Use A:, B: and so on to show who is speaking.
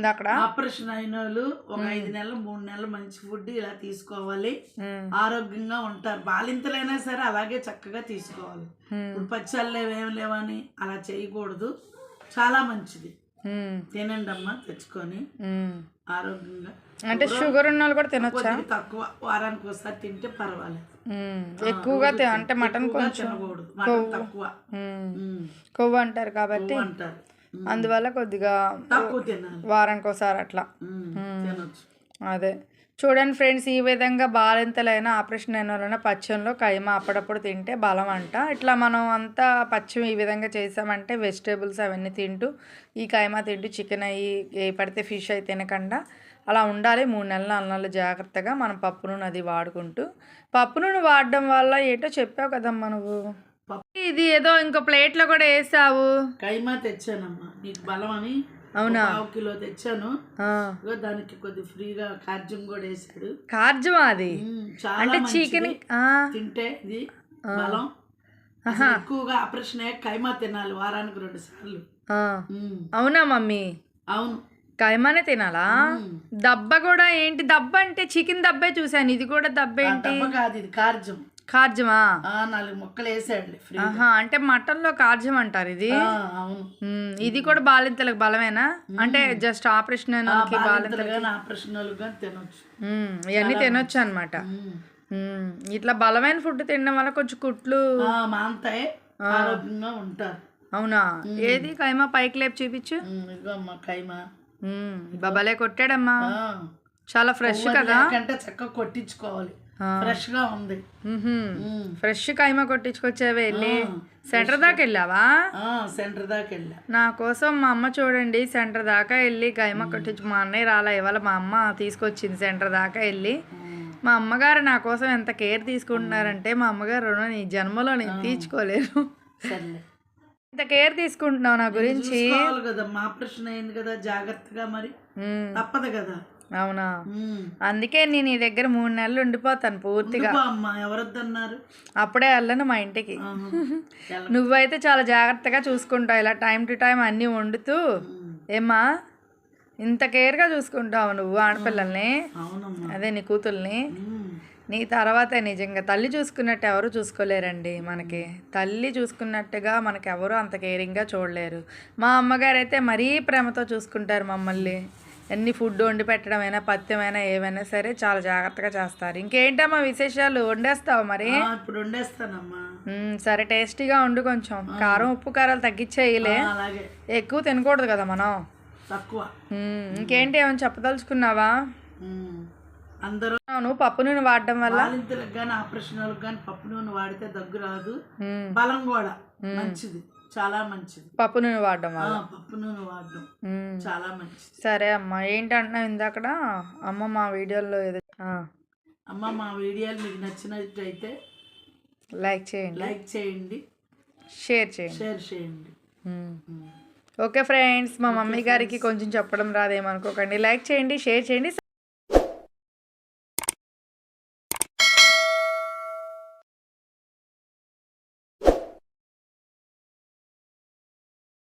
A: ఇందాక
B: ఆపరేషన్ అయిన వాళ్ళు ఒక 5 నెలలు 3 నెలలు మంచి ఫుడ్ ఇలా తీసుకోవాలి, ఆరోగ్యంగా ఉంటారు. బాలింతలైనా సరే అలాగే చక్కగా తీసుకోవాలి. ఇప్పుడు పచ్చళ్ళు ఏం లేవని అలా చేయకూడదు. చాలా మంచిది. తినండి అమ్మా తెచ్చుకొని ఆరోగ్యంగా.
A: అంటే షుగర్ ఉన్న వాళ్ళు కూడా తినొచ్చా?
B: తక్కువ, వారానికి ఒకసారి తింటే పర్వాలేదు.
A: ఎక్కువగా అంటే మటన్ కొంచెం
B: తినకూడదు, మటన్ తక్కువ
A: కొవ్వు అంటారు కాబట్టి
B: అంటారు.
A: అందువల్ల కొద్దిగా
B: తక్కువ తినాలి,
A: వారానికి ఒకసారి అట్లా
B: తినొచ్చు.
A: అదే చూడండి ఫ్రెండ్స్, ఈ విధంగా బాలింతలైనా ఆపరేషన్ అయిన వాళ్ళైనా పచ్చంలో కైమా అప్పుడప్పుడు తింటే బలం అంట. ఇట్లా మనం అంతా పచ్చం ఈ విధంగా చేసామంటే వెజిటేబుల్స్ అవన్నీ తింటూ ఈ కైమా తింటూ చికెన్ అయ్యి ఏ పడితే ఫిష్ అయి తినకుండా అలా ఉండాలి. 3 నెలలు 4 నెలలు జాగ్రత్తగా మనం పప్పు నూనె అది వాడుకుంటూ. పప్పు నూనె వాడడం వల్ల ఏంటో చెప్పావు కదమ్మా నువ్వు. ఇది ఏదో ఇంకో ప్లేట్లో కూడా వేసావు.
B: కైమా తెచ్చానమ్మా నీకు బలం అని. అవునా, 1 కిలో తెచ్చాను. దానికి కొద్ది ఫ్రీగా కార్జం కూడా వేసాడు.
A: కార్జమా అది? అంటే చికెన్
B: తింటే ఇది బలం. ఎక్కువగా ఆపరేషన్ అయ్యే కైమా తినాలి వారానికి 2 సార్లు.
A: అవునా మమ్మీ?
B: అవును,
A: కైమానే తినాలా? దబ్బ కూడా ఏంటి? దబ్బ అంటే చికెన్ దబ్బే చూసాను, ఇది కూడా దబ్బ ఏంటి?
B: కాదు, ఇది కార్జం.
A: కార్జమా?
B: 4 ముక్కలు వేసాడు.
A: అంటే మటన్ లో కార్జం అంటారు ఇది. ఇది కూడా బాలింతలకు బలమేనా? అంటే జస్ట్ ఆపరేషన్
B: ఆపరేషన్ తినొచ్చు,
A: ఇవన్నీ తినొచ్చు అనమాట. ఇట్లా బలమైన ఫుడ్ తినడం వల్ల కొంచెం కుట్లు
B: మాంతాయి, ఆరోగ్యంగా ఉంటారు.
A: అవునా? ఏది కైమా పైకి లేపు చూపించు.
B: కైమా
A: బబాలే కొట్టాడమ్మా, చాలా ఫ్రెష్ కదా.
B: చక్కగా కొట్టించుకోవాలి, ఫ్రెష్ గా ఉంది.
A: ఫ్రెష్ కైమా కొట్టించుకొచ్చావే వెళ్ళి? సెంటర్ దాకా వెళ్ళావా?
B: సెంటర్ దాకా వెళ్ళా.
A: నా కోసం మా అమ్మ చూడండి సెంటర్ దాకా వెళ్ళి కైమా కొట్టించు. మా అన్నయ్య రాలా ఇవాళ, మా అమ్మ తీసుకొచ్చింది సెంటర్ దాకా వెళ్ళి. మా అమ్మగారు నా కోసం ఎంత కేర్ తీసుకుంటున్నారంటే మా అమ్మగారు రుణం ఈ జన్మలో నేను తీర్చుకోలేను. ఇంత కేర్ తీసుకుంటున్నావు నా గురించి.
B: ఆపరేషన్ అయింది కదా, జాగ్రత్తగా మరి తప్పదు కదా.
A: అవునా? అందుకే నేను నీ దగ్గర 3 నెలలు ఉండిపోతాను పూర్తిగా.
B: ఎవరొద్దన్నారు?
A: అప్పుడే వెళ్ళను మా ఇంటికి. నువ్వైతే చాలా జాగ్రత్తగా చూసుకుంటావు, ఇలా టైం టు టైం అన్నీ వండుతూ. ఏమ్మా ఇంత కేర్గా చూసుకుంటావు నువ్వు ఆడపిల్లల్ని, అదే నీ కూతుల్ని. నీ తర్వాతే నిజంగా తల్లి చూసుకున్నట్టు ఎవరు చూసుకోలేరండి. మనకి తల్లి చూసుకున్నట్టుగా మనకి ఎవరు అంత కేరింగ్గా చూడలేరు. మా అమ్మగారు అయితే మరీ ప్రేమతో చూసుకుంటారు మమ్మల్ని. ఎన్ని ఫుడ్ వండి పెట్టడమైనా పత్యమైనా ఏమైనా సరే చాలా జాగ్రత్తగా చేస్తారు. ఇంకేంటమ్మా విశేషాలు? వండేస్తావు మరి?
B: ఇప్పుడు వండేస్తానమ్మా.
A: సరే టేస్టీగా వండు, కొంచెం కారం ఉప్పు కారాలు తగ్గించేయలే, ఎక్కువ తినకూడదు కదా మనం,
B: తక్కువ.
A: ఇంకేంటి ఏమైనా చెప్పదలుచుకున్నావా?
B: అందరూ
A: నువ్వు పప్పు నూనె వాడడం వల్ల
B: బాలింతలకు కానీ ఆపరేషన్ వాళ్ళకి కానీ పప్పు నూనె వాడితే దగ్గు రాదు, బలం కూడా మంచిది, చాలా మంచిది.
A: పప్పు నూనె వాడడం వల్ల
B: పప్పు నూనె వాడడం చాలా మంచిది.
A: సరే అమ్మా, ఏంటంటున్నావు ఇందాక? అమ్మ మా వీడియోలో
B: అమ్మ మా వీడియోలు మీకు నచ్చినట్టయితే
A: లైక్
B: చేయండి,
A: షేర్ చేయండి. ఓకే ఫ్రెండ్స్, మా మమ్మీ గారికి కొంచెం చెప్పడం రాదేమనుకోకండి. లైక్ చేయండి, షేర్ చేయండి.